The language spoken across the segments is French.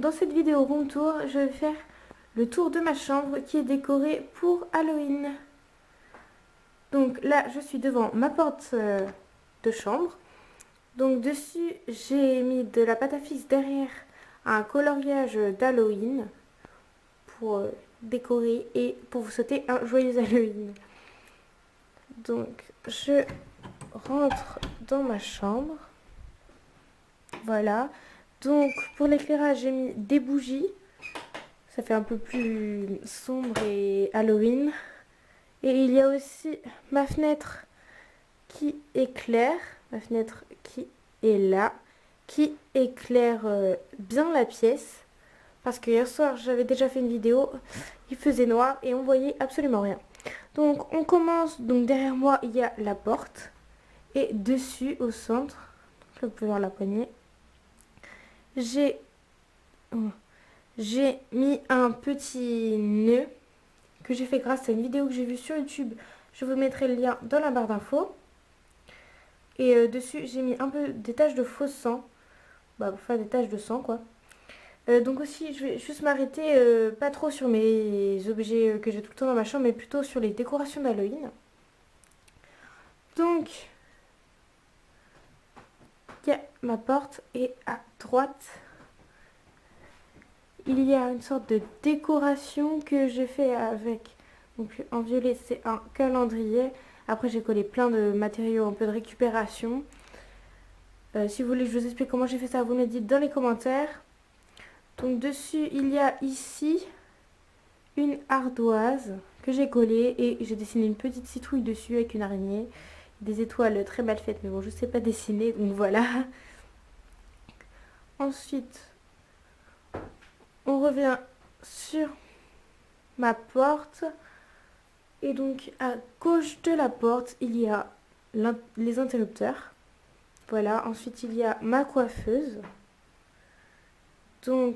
dans cette vidéo room tour, je vais faire le tour de ma chambre qui est décorée pour Halloween. Donc là, je suis devant ma porte de chambre. Donc dessus, j'ai mis de la pâte à fixe derrière un coloriage d'Halloween pour décorer et pour vous souhaiter un joyeux Halloween. Donc je rentre dans ma chambre. Voilà. Donc pour l'éclairage, j'ai mis des bougies. Ça fait un peu plus sombre et Halloween. Et il y a aussi ma fenêtre qui éclaire. Ma fenêtre qui est là. Qui éclaire bien la pièce. Parce que hier soir, j'avais déjà fait une vidéo. Il faisait noir et on voyait absolument rien. Donc on commence. Donc derrière moi, il y a la porte. Et dessus, au centre, je peux voir la poignée. J'ai mis un petit nœud que j'ai fait grâce à une vidéo que j'ai vue sur YouTube. Je vous mettrai le lien dans la barre d'infos. Et dessus, j'ai mis un peu des taches de faux sang. Pour faire des taches de sang, quoi. Donc aussi, je vais juste m'arrêter pas trop sur mes objets que j'ai tout le temps dans ma chambre, mais plutôt sur les décorations d'Halloween. Donc, il y a ma porte et à droite, il y a une sorte de décoration que j'ai fait avec. Donc en violet, c'est un calendrier. Après, j'ai collé plein de matériaux, un peu de récupération. Si vous voulez que je vous explique comment j'ai fait ça, vous me le dites dans les commentaires. Donc dessus, il y a ici une ardoise que j'ai collée et j'ai dessiné une petite citrouille dessus avec une araignée. Des étoiles très mal faites, mais bon, je sais pas dessiner, donc voilà. Ensuite, on revient sur ma porte. Et donc, à gauche de la porte, il y a les interrupteurs. Voilà, ensuite il y a ma coiffeuse. Donc,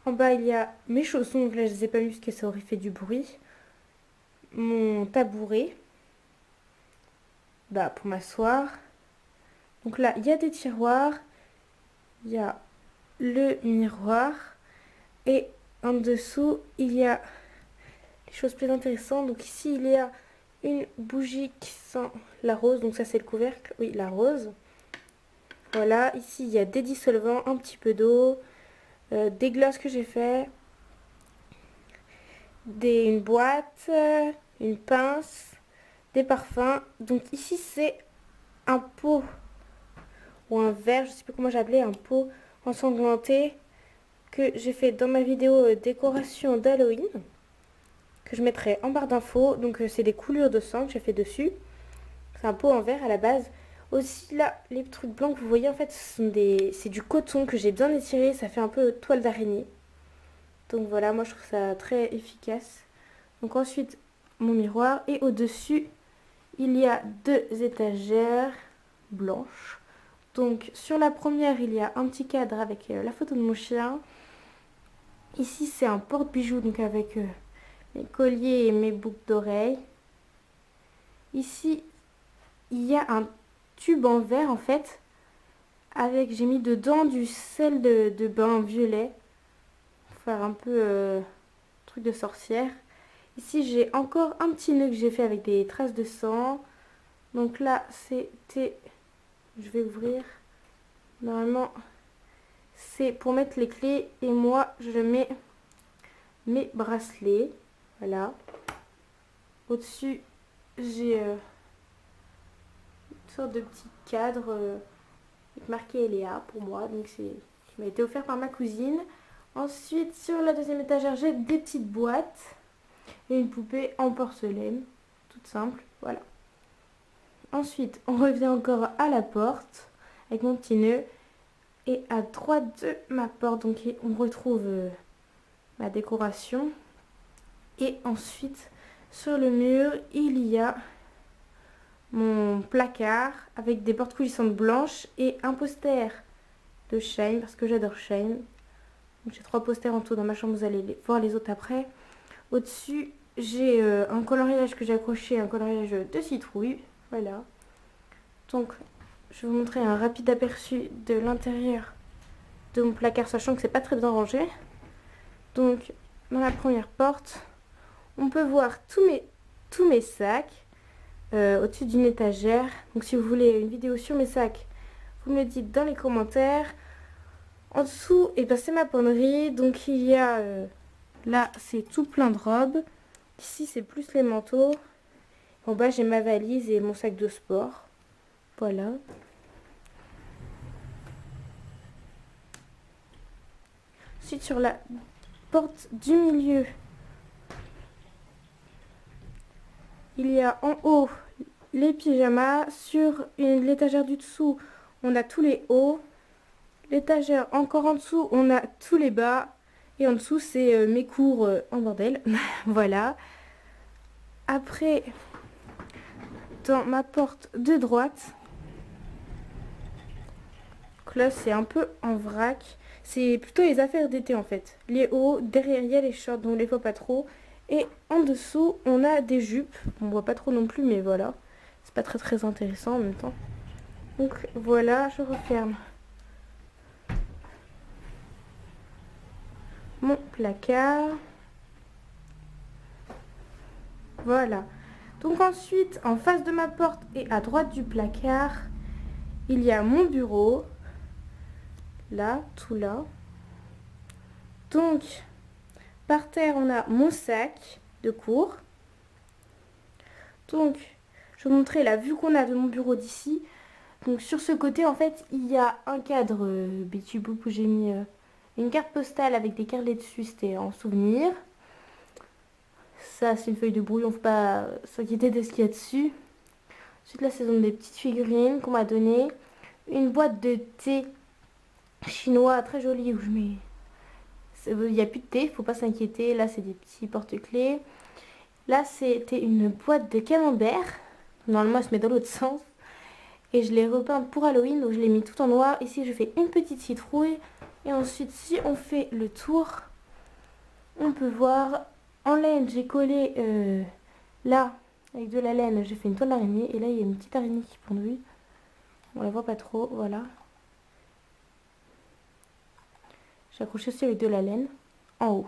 en bas il y a mes chaussons, donc là je les ai pas mis parce que ça aurait fait du bruit. Mon tabouret, pour m'asseoir. Donc là il y a des tiroirs, il y a le miroir. Et en dessous il y a des choses plus intéressantes. Donc ici il y a une bougie qui sent la rose, donc ça c'est le couvercle, oui la rose. Voilà, ici il y a des dissolvants, un petit peu d'eau, des glosses que j'ai fait, une boîte, une pince, des parfums. Donc ici c'est un pot ou un verre, je sais pas comment j'appelais, un pot ensanglanté que j'ai fait dans ma vidéo décoration d'Halloween, que je mettrai en barre d'infos. Donc c'est des coulures de sang que j'ai fait dessus. C'est un pot en verre à la base. Aussi là, les trucs blancs que vous voyez en fait, c'est du coton que j'ai bien étiré, ça fait un peu toile d'araignée. Donc voilà, moi je trouve ça très efficace. Donc ensuite, mon miroir et au-dessus, il y a deux étagères blanches. Donc sur la première, il y a un petit cadre avec la photo de mon chien. Ici, c'est un porte-bijoux donc avec mes colliers et mes boucles d'oreilles. Ici, il y a un tube en verre en fait, avec j'ai mis dedans du sel de bain violet pour faire un peu truc de sorcière. Ici j'ai encore un petit nœud que j'ai fait avec des traces de sang. Donc là c'était, je vais ouvrir, normalement c'est pour mettre les clés et moi je mets mes bracelets. Voilà, au dessus j'ai une sorte de petit cadre marqué Eléa pour moi, donc c'est qui m'a été offert par ma cousine. Ensuite sur la deuxième étagère j'ai des petites boîtes et une poupée en porcelaine toute simple, voilà. Ensuite on revient encore à la porte avec mon petit nœud et à droite de ma porte donc on retrouve ma décoration. Et ensuite sur le mur il y a mon placard avec des portes coulissantes blanches et un poster de Shane parce que j'adore Shane. J'ai 3 posters en tout dans ma chambre, vous allez voir les autres après. Au-dessus, j'ai un coloriage que j'ai accroché, un coloriage de citrouille. Voilà. Donc, je vais vous montrer un rapide aperçu de l'intérieur de mon placard, sachant que c'est pas très bien rangé. Donc dans la première porte, on peut voir tous mes sacs au-dessus d'une étagère. Donc si vous voulez une vidéo sur mes sacs, vous me le dites dans les commentaires. En dessous, et ben, c'est ma penderie. Donc il y a là, c'est tout plein de robes. Ici, c'est plus les manteaux. En bas, j'ai ma valise et mon sac de sport. Voilà. Ensuite, sur la porte du milieu, il y a en haut les pyjamas. Sur l'étagère du dessous, on a tous les hauts. L'étagère encore en dessous, on a tous les bas. Et en dessous, c'est mes cours en bordel. Voilà. Après, dans ma porte de droite, donc là, c'est un peu en vrac. C'est plutôt les affaires d'été en fait. Les hauts, derrière, il y a les shorts, donc on les voit pas trop. Et en dessous, on a des jupes. On voit pas trop non plus, mais voilà. C'est pas très très intéressant en même temps. Donc voilà, je referme mon placard. Voilà. Donc ensuite, en face de ma porte et à droite du placard, il y a mon bureau. Là, tout là. Donc, par terre, on a mon sac de cours. Donc, je vais vous montrer la vue qu'on a de mon bureau d'ici. Donc, sur ce côté, en fait, il y a un cadre Betty Boop où j'ai mis une carte postale avec des carrelets dessus. C'était en souvenir. Ça, c'est une feuille de brouillon, faut pas s'inquiéter de ce qu'il y a dessus. Ensuite, là, ce sont des petites figurines qu'on m'a données. Une boîte de thé chinois très jolie où je mets... Il n'y a plus de thé, faut pas s'inquiéter. Là, c'est des petits porte-clés. Là, c'était une boîte de camembert. Normalement, elle se met dans l'autre sens. Et je l'ai repeinte pour Halloween, donc je l'ai mis tout en noir. Ici, je fais une petite citrouille. Et ensuite, si on fait le tour, on peut voir en laine, j'ai collé là, avec de la laine, j'ai fait une toile d'araignée. Et là, il y a une petite araignée qui pendouille. On la voit pas trop, voilà. J'ai accroché aussi avec de la laine en haut.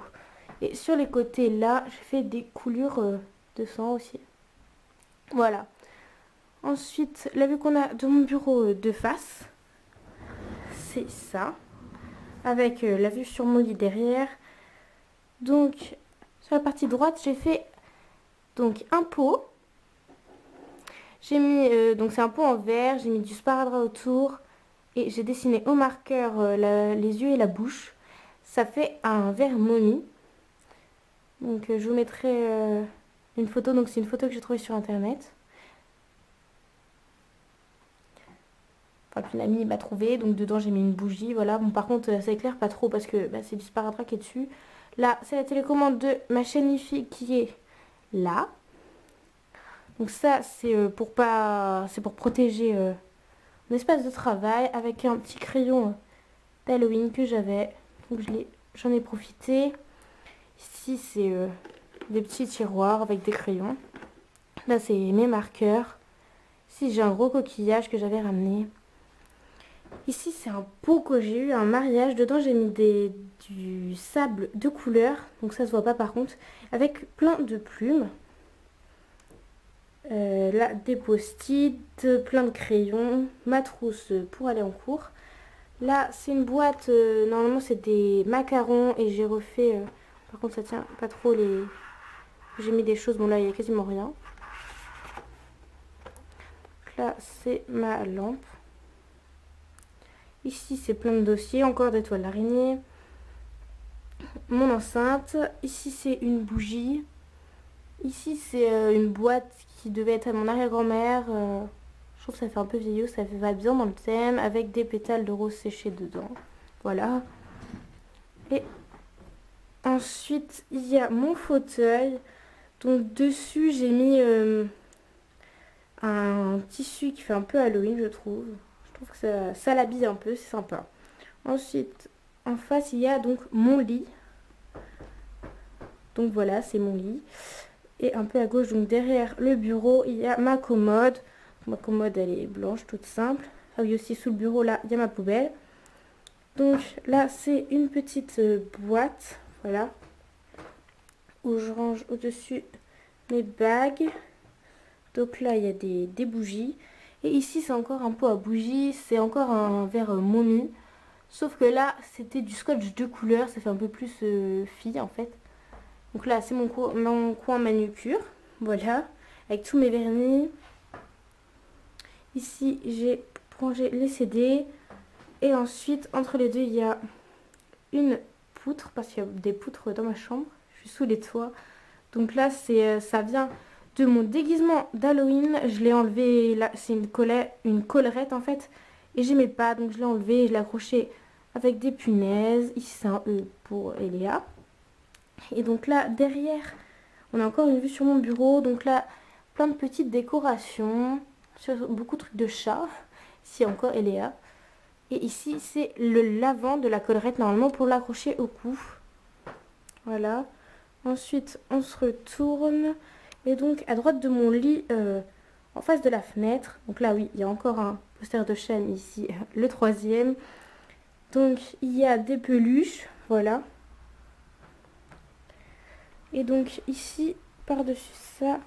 Et sur les côtés là, j'ai fait des coulures de sang aussi. Voilà. Ensuite, la vue qu'on a de mon bureau de face, c'est ça. Avec la vue sur mon lit derrière. Donc, sur la partie droite, j'ai fait donc un pot. J'ai mis, donc c'est un pot en verre, j'ai mis du sparadrap autour. Et j'ai dessiné au marqueur les yeux et la bouche. Ça fait un verre momie. Donc je vous mettrai une photo. Donc c'est une photo que j'ai trouvée sur internet. Enfin qu'une amie m'a trouvé. Donc dedans j'ai mis une bougie. Voilà. Bon par contre ça éclaire pas trop parce que c'est du sparadrap qui est dessus. Là c'est la télécommande de ma chaîne Hi-Fi qui est là. Donc ça c'est pour pas. C'est pour protéger mon espace de travail avec un petit crayon d'Halloween que j'avais. Donc j'en ai profité. Ici c'est des petits tiroirs avec des crayons. Là c'est mes marqueurs. Ici j'ai un gros coquillage que j'avais ramené. Ici c'est un pot que j'ai eu à un mariage. Dedans j'ai mis du sable de couleur. Donc ça se voit pas par contre. Avec plein de plumes. Là des post-it, plein de crayons. Ma trousse pour aller en cours. Là c'est une boîte. Normalement c'est des macarons. Et j'ai refait... par contre ça tient pas trop les... J'ai mis des choses. Bon là il n'y a quasiment rien. Donc là c'est ma lampe. Ici, c'est plein de dossiers, encore des toiles d'araignée. Mon enceinte. Ici, c'est une bougie. Ici, c'est une boîte qui devait être à mon arrière-grand-mère. Je trouve que ça fait un peu vieillot, ça va bien dans le thème, avec des pétales de rose séchés dedans. Voilà. Et ensuite, il y a mon fauteuil. Donc, dessus, j'ai mis un tissu qui fait un peu Halloween, je trouve. Je trouve que ça l'habille un peu, c'est sympa. Ensuite, en face, il y a donc mon lit. Donc voilà, c'est mon lit. Et un peu à gauche, donc derrière le bureau, il y a ma commode. Ma commode, elle est blanche, toute simple. Ah oui, aussi sous le bureau, là, il y a ma poubelle. Donc là, c'est une petite boîte, voilà, où je range au-dessus mes bagues. Donc là, il y a des bougies. Et ici, c'est encore un pot à bougies. C'est encore un verre momie. Sauf que là, c'était du scotch de couleur. Ça fait un peu plus fille, en fait. Donc là, c'est mon coin manucure. Voilà. Avec tous mes vernis. Ici, j'ai rangé les CD. Et ensuite, entre les deux, il y a une poutre. Parce qu'il y a des poutres dans ma chambre. Je suis sous les toits. Donc là, ça vient de mon déguisement d'Halloween. Je l'ai enlevé, là, c'est une collerette en fait. Et j'aimais pas, donc je l'ai enlevé et je l'ai accroché avec des punaises. Ici, c'est un E pour Eléa. Et donc là, derrière, on a encore une vue sur mon bureau. Donc là, plein de petites décorations. Beaucoup de trucs de chat. Ici, encore Eléa. Et ici, c'est le l'avant de la collerette, normalement, pour l'accrocher au cou. Voilà. Ensuite, on se retourne. Et donc, à droite de mon lit, en face de la fenêtre. Donc là, oui, il y a encore un poster de chaîne ici, le troisième. Donc, il y a des peluches. Voilà. Et donc, ici, par-dessus ça,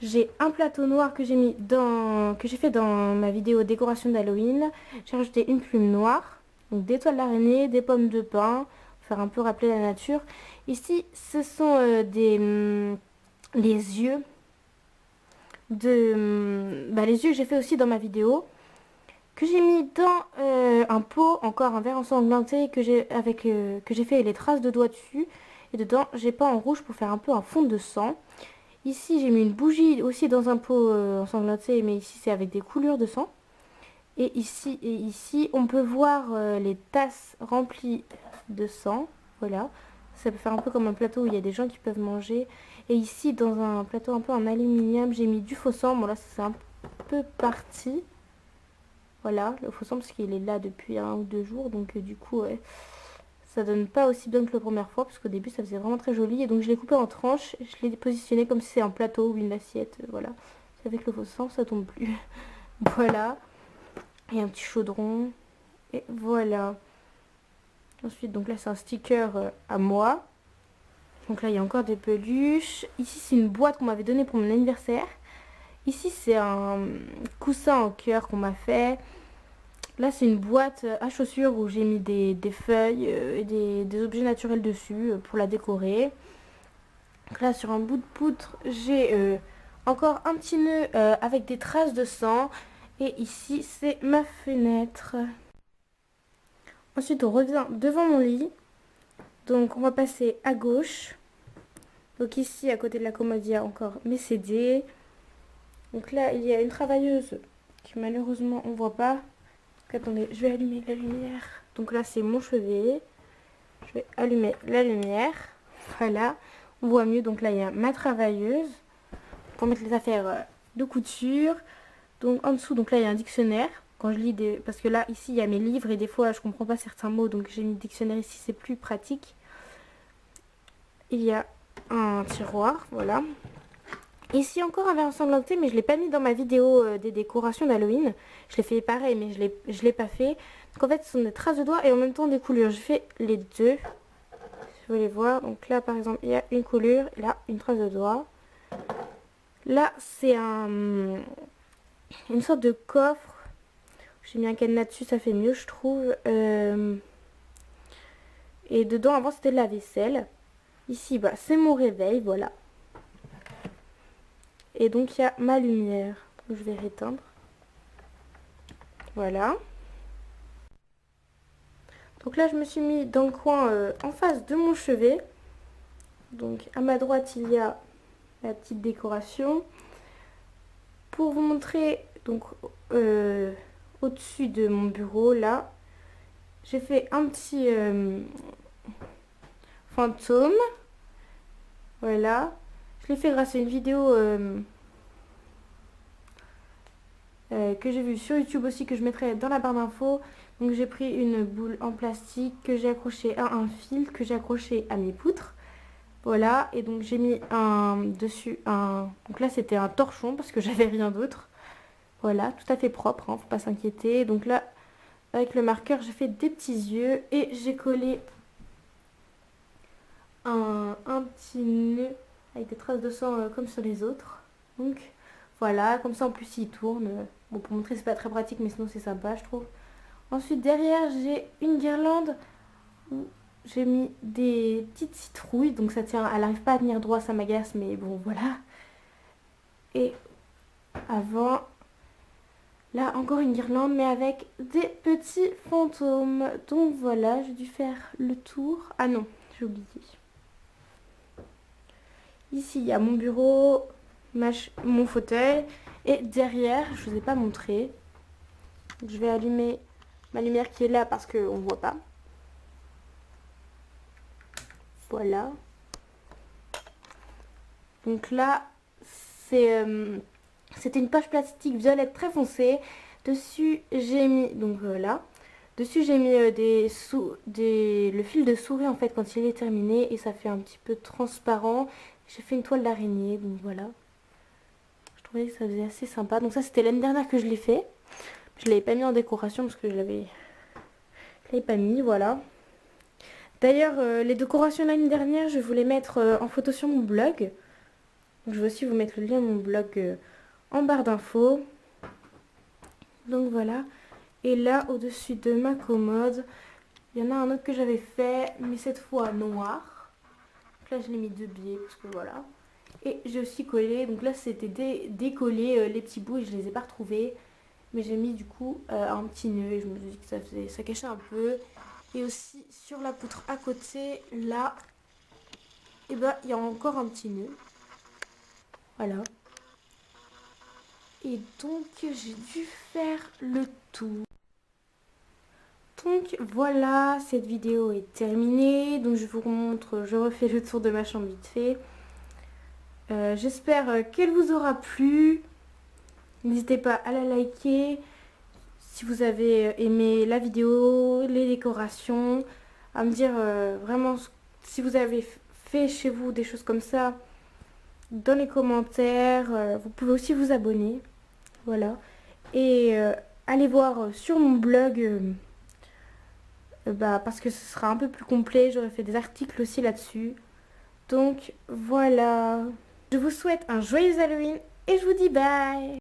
j'ai un plateau noir que j'ai fait dans ma vidéo décoration d'Halloween. J'ai rajouté une plume noire. Donc, des toiles d'araignée, des pommes de pin. Pour faire un peu rappeler la nature. Ici, ce sont les yeux les yeux que j'ai fait aussi dans ma vidéo, que j'ai mis dans un pot, encore un verre ensanglanté que j'ai fait les traces de doigts dessus, et dedans j'ai peint en rouge pour faire un peu un fond de sang. Ici j'ai mis une bougie aussi dans un pot ensanglanté, mais ici c'est avec des coulures de sang. Et ici on peut voir les tasses remplies de sang, voilà. Ça peut faire un peu comme un plateau où il y a des gens qui peuvent manger. Et ici, dans un plateau un peu en aluminium, j'ai mis du faux sang. Bon, là, c'est un peu parti. Voilà, le faux sang, parce qu'il est là depuis 1 ou 2 jours. Donc, du coup, ouais, ça donne pas aussi bien que la première fois. Parce qu'au début, ça faisait vraiment très joli. Et donc, je l'ai coupé en tranches. Je l'ai positionné comme si c'était un plateau ou une assiette. Voilà. Avec le faux sang, ça tombe plus. Voilà. Et un petit chaudron. Et voilà. Ensuite, donc là, c'est un sticker à moi. Donc là, il y a encore des peluches. Ici, c'est une boîte qu'on m'avait donnée pour mon anniversaire. Ici, c'est un coussin en cœur qu'on m'a fait. Là, c'est une boîte à chaussures où j'ai mis des feuilles et des objets naturels dessus pour la décorer. Donc là, sur un bout de poutre, j'ai encore un petit nœud avec des traces de sang. Et ici, c'est ma fenêtre. Ensuite, on revient devant mon lit. Donc, on va passer à gauche. Donc ici, à côté de la commode, il y a encore mes CD. Donc là, il y a une travailleuse qui malheureusement, on voit pas. Donc, attendez, je vais allumer la lumière. Donc là, c'est mon chevet. Je vais allumer la lumière. Voilà, on voit mieux. Donc là, il y a ma travailleuse pour mettre les affaires de couture. Donc en dessous, donc là, il y a un dictionnaire. Quand je lis parce que là, ici, il y a mes livres et des fois, je comprends pas certains mots. Donc j'ai mis le dictionnaire ici, c'est plus pratique. Il y a un tiroir, voilà. Ici encore un verre ensanglanté, mais je ne l'ai pas mis dans ma vidéo des décorations d'Halloween. Je l'ai fait pareil, mais je l'ai pas fait. Donc en fait, ce sont des traces de doigts et en même temps des coulures. Je fais les deux. Si vous voulez voir. Donc là, par exemple, il y a une coulure. Et là, une trace de doigt. Là, c'est une sorte de coffre. J'ai mis un cadenas dessus, ça fait mieux, je trouve. Et dedans, avant, c'était de la vaisselle. Ici, bah, c'est mon réveil, voilà. Et donc il y a ma lumière que je vais éteindre. Voilà. Donc là je me suis mis dans le coin en face de mon chevet. Donc à ma droite il y a la petite décoration. Pour vous montrer, donc au-dessus de mon bureau là, j'ai fait un petit fantôme. Voilà. Je l'ai fait grâce à une vidéo que j'ai vue sur YouTube aussi, que je mettrai dans la barre d'infos. Donc j'ai pris une boule en plastique que j'ai accrochée à un fil, que j'ai accroché à mes poutres. Voilà, et donc j'ai mis dessus un... Donc là c'était un torchon parce que j'avais rien d'autre. Voilà, tout à fait propre, hein, faut pas s'inquiéter. Donc là, Avec le marqueur, j'ai fait des petits yeux et j'ai collé un petit nœud avec des traces de sang comme sur les autres. Donc voilà, comme ça en plus il tourne. Bon, pour montrer c'est pas très pratique mais sinon c'est sympa je trouve. Ensuite derrière j'ai une guirlande où j'ai mis des petites citrouilles. Donc ça tient, elle n'arrive pas à tenir droit, ça m'agace mais bon voilà. Et avant, là encore une guirlande mais avec des petits fantômes. Donc voilà, j'ai dû faire le tour. Ah non, j'ai oublié. Ici, il y a mon bureau, mon fauteuil. Et derrière, je ne vous ai pas montré. Donc, je vais allumer ma lumière qui est là parce qu'on ne voit pas. Voilà. Donc là, c'était une poche plastique violette très foncée. Dessus, j'ai mis, donc là, dessus j'ai mis le fil de souris en fait quand il est terminé. Et ça fait un petit peu transparent. J'ai fait une toile d'araignée, donc voilà. Je trouvais que ça faisait assez sympa. Donc ça c'était l'année dernière que je l'ai fait. Je ne l'avais pas mis en décoration parce que je l'avais pas mis, voilà. D'ailleurs, les décorations l'année dernière, je voulais mettre en photo sur mon blog. Donc, je vais aussi vous mettre le lien de mon blog en barre d'infos. Donc voilà. Et là, au-dessus de ma commode, il y en a un autre que j'avais fait, mais cette fois noir. Donc là, je l'ai mis 2 biais parce que voilà. Et j'ai aussi collé, donc là c'était décollé les petits bouts et je les ai pas retrouvés. Mais j'ai mis du coup un petit nœud et je me suis dit que ça cachait un peu. Et aussi sur la poutre à côté, là, et ben il y a encore un petit nœud. Voilà. Et donc j'ai dû faire le tout. Donc voilà, cette vidéo est terminée. Donc je vous montre, je refais le tour de ma chambre vite fait. J'espère qu'elle vous aura plu. N'hésitez pas à la liker si vous avez aimé la vidéo, les décorations, à me dire vraiment si vous avez fait chez vous des choses comme ça dans les commentaires. Vous pouvez aussi vous abonner. Voilà. Et allez voir sur mon blog parce que ce sera un peu plus complet. J'aurais fait des articles aussi là-dessus. Donc voilà. Je vous souhaite un joyeux Halloween et je vous dis bye.